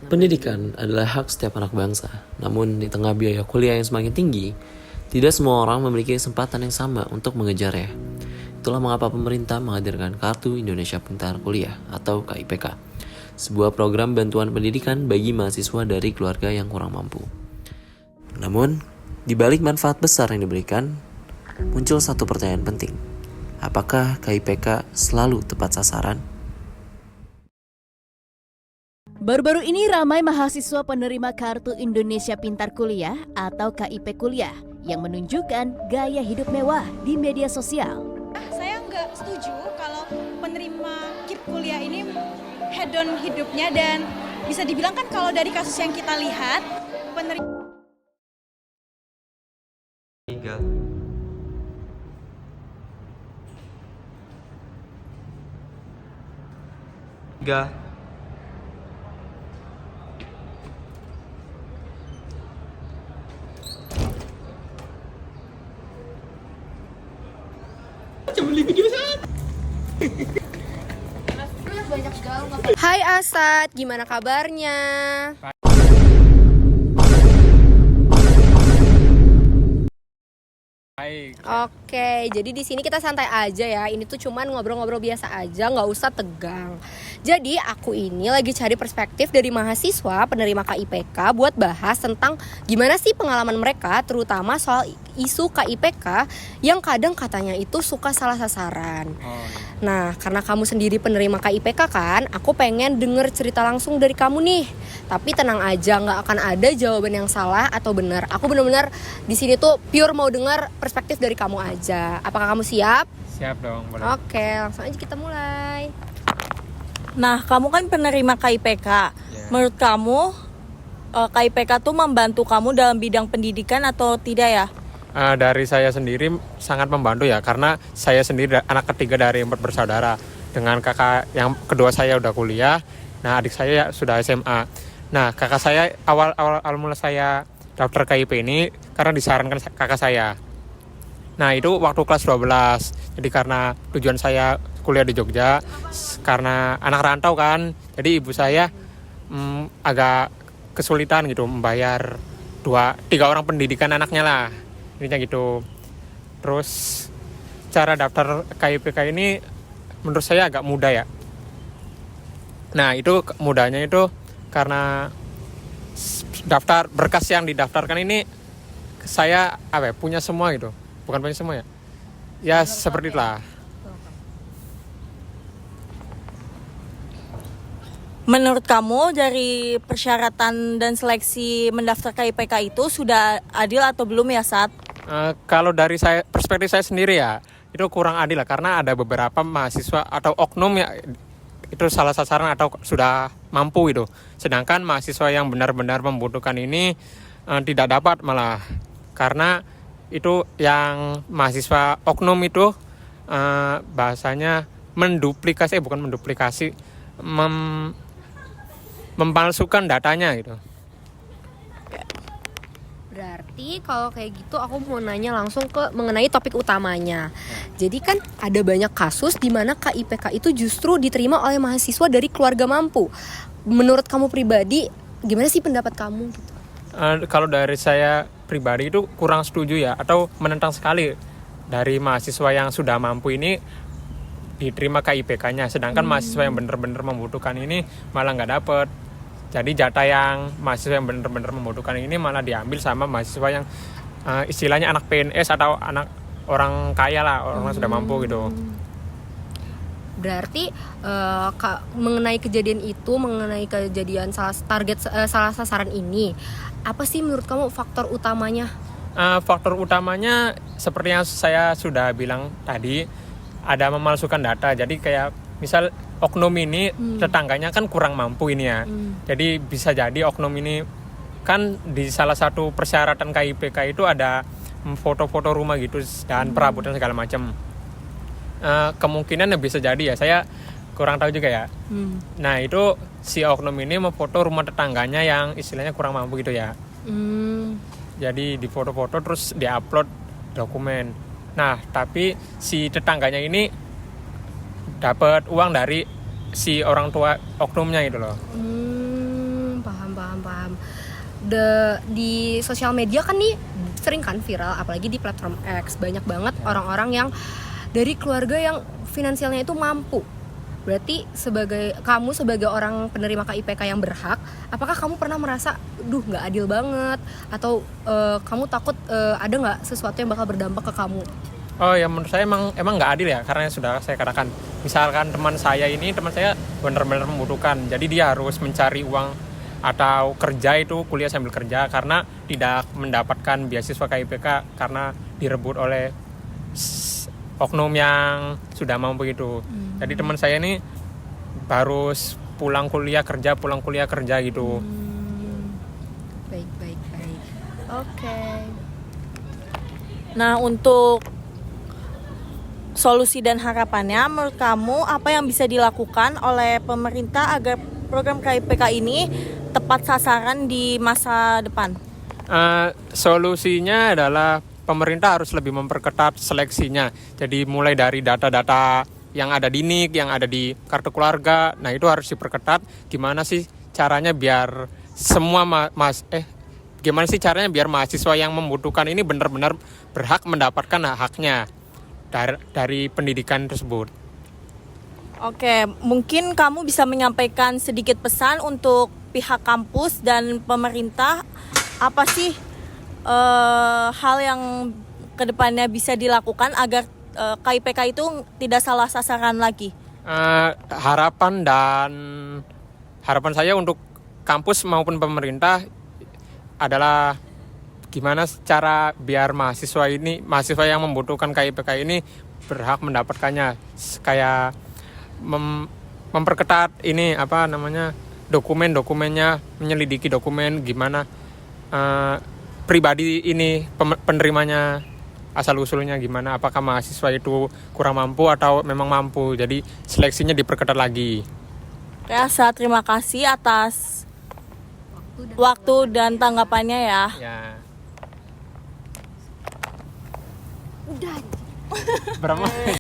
Pendidikan adalah hak setiap anak bangsa, namun di tengah biaya kuliah yang semakin tinggi, tidak semua orang memiliki kesempatan yang sama untuk mengejarnya. Itulah mengapa pemerintah menghadirkan Kartu Indonesia Pintar Kuliah atau KIPK, sebuah program bantuan pendidikan bagi mahasiswa dari keluarga yang kurang mampu. Namun, di balik manfaat besar yang diberikan, muncul satu pertanyaan penting. Apakah KIPK selalu tepat sasaran? Baru-baru ini ramai mahasiswa penerima Kartu Indonesia Pintar Kuliah atau KIP Kuliah yang menunjukkan gaya hidup mewah di media sosial. Saya nggak setuju kalau penerima KIP kuliah ini hedon hidupnya, dan bisa dibilang kan kalau dari kasus yang kita lihat penerima Tiga. Hai Asad, gimana kabarnya? Baik. Oke, jadi di sini kita santai aja ya. Ini tuh cuman ngobrol-ngobrol biasa aja, nggak usah tegang. Jadi aku ini lagi cari perspektif dari mahasiswa penerima KIPK buat bahas tentang gimana sih pengalaman mereka, terutama soal isu KIPK yang kadang katanya itu suka salah sasaran. Nah, karena kamu sendiri penerima KIPK kan, aku pengen denger cerita langsung dari kamu nih. Tapi tenang aja, nggak akan ada jawaban yang salah atau benar. Aku benar-benar di sini tuh pure mau dengar perspektif dari kamu aja. Apakah kamu siap? Siap dong, boleh. Oke, langsung aja kita mulai. Nah, kamu kan penerima KIPK. Menurut kamu, KIPK tuh membantu kamu dalam bidang pendidikan atau tidak ya? Dari saya sendiri sangat membantu ya, karena saya sendiri anak ketiga dari 4 bersaudara. Dengan kakak yang kedua saya udah kuliah, nah adik saya sudah SMA. Nah, kakak saya awal mula saya daftar KIP ini karena disarankan kakak saya. Nah, itu waktu kelas 12. Jadi karena tujuan saya kuliah di Jogja, karena anak rantau kan, jadi ibu saya agak kesulitan gitu membayar 2-3 orang pendidikan anaknya lah. Intinya gitu. Terus cara daftar KIPK ini menurut saya agak mudah ya. Nah, itu mudahnya itu karena daftar berkas yang didaftarkan ini saya punya semua gitu. Bukan punya semua ya. Ya seperti itulah. Menurut kamu dari persyaratan dan seleksi mendaftar KIPK itu sudah adil atau belum ya, Sat? Kalau dari saya, perspektif saya sendiri ya, itu kurang adil lah, karena ada beberapa mahasiswa atau oknum ya itu salah sasaran atau sudah mampu itu. Sedangkan mahasiswa yang benar-benar membutuhkan ini tidak dapat malah, karena itu yang mahasiswa oknum itu bahasanya memalsukan datanya gitu. Berarti kalau kayak gitu aku mau nanya langsung ke mengenai topik utamanya. Jadi kan ada banyak kasus di mana KIPK itu justru diterima oleh mahasiswa dari keluarga mampu. Menurut kamu pribadi, gimana sih pendapat kamu gitu? Kalau dari saya pribadi itu kurang setuju ya, atau menentang sekali dari mahasiswa yang sudah mampu ini diterima KIPK-nya, sedangkan mahasiswa yang benar-benar membutuhkan ini malah nggak dapet. Jadi jatah yang mahasiswa yang benar-benar membutuhkan ini malah diambil sama mahasiswa yang istilahnya anak PNS atau anak orang kaya lah, orang yang sudah mampu gitu. Berarti mengenai kejadian itu, mengenai kejadian salah sasaran ini, apa sih menurut kamu faktor utamanya? Faktor utamanya seperti yang saya sudah bilang tadi, ada memalsukan data. Jadi kayak misal oknum ini tetangganya kan kurang mampu ini ya. Jadi bisa jadi oknum ini kan di salah satu persyaratan KIPK itu ada foto-foto rumah gitu dan perabotan segala macam. Kemungkinan bisa jadi ya, saya kurang tahu juga ya. Nah, itu si oknum ini memfoto rumah tetangganya yang istilahnya kurang mampu gitu ya. Jadi di foto-foto terus diupload dokumen. Nah, tapi si tetangganya ini dapat uang dari si orang tua oknumnya gitu loh. Paham. paham. Di sosial media kan nih sering kan viral, apalagi di platform X, banyak banget orang-orang yang dari keluarga yang finansialnya itu mampu. Berarti kamu sebagai orang penerima KIPK yang berhak, apakah kamu pernah merasa, nggak adil banget, atau kamu takut ada nggak sesuatu yang bakal berdampak ke kamu? Oh ya, menurut saya emang nggak adil ya, karena sudah saya katakan, misalkan teman saya benar-benar membutuhkan, jadi dia harus mencari uang atau kerja, itu kuliah sambil kerja, karena tidak mendapatkan beasiswa KIPK karena direbut oleh oknum yang sudah mampu itu. Jadi teman saya ini harus pulang kuliah kerja gitu. Baik. Oke. Nah, untuk solusi dan harapannya, menurut kamu apa yang bisa dilakukan oleh pemerintah agar program KIPK ini tepat sasaran di masa depan? Solusinya adalah pemerintah harus lebih memperketat seleksinya. Jadi mulai dari data-data yang ada di NIK, yang ada di kartu keluarga, nah itu harus diperketat. Gimana sih caranya biar biar mahasiswa yang membutuhkan ini benar-benar berhak mendapatkan haknya dari pendidikan tersebut. Oke, mungkin kamu bisa menyampaikan sedikit pesan untuk pihak kampus dan pemerintah. Apa sih hal yang kedepannya bisa dilakukan agar KIPK itu tidak salah sasaran lagi? Harapan saya untuk kampus maupun pemerintah adalah gimana cara biar mahasiswa yang membutuhkan KIPK ini berhak mendapatkannya, kayak memperketat dokumennya, menyelidiki dokumen gimana pribadi ini penerimanya asal usulnya gimana, apakah mahasiswa itu kurang mampu atau memang mampu, jadi seleksinya diperketat lagi. Rasa terima kasih atas waktu dan tanggapannya ya. Udah. Berapa?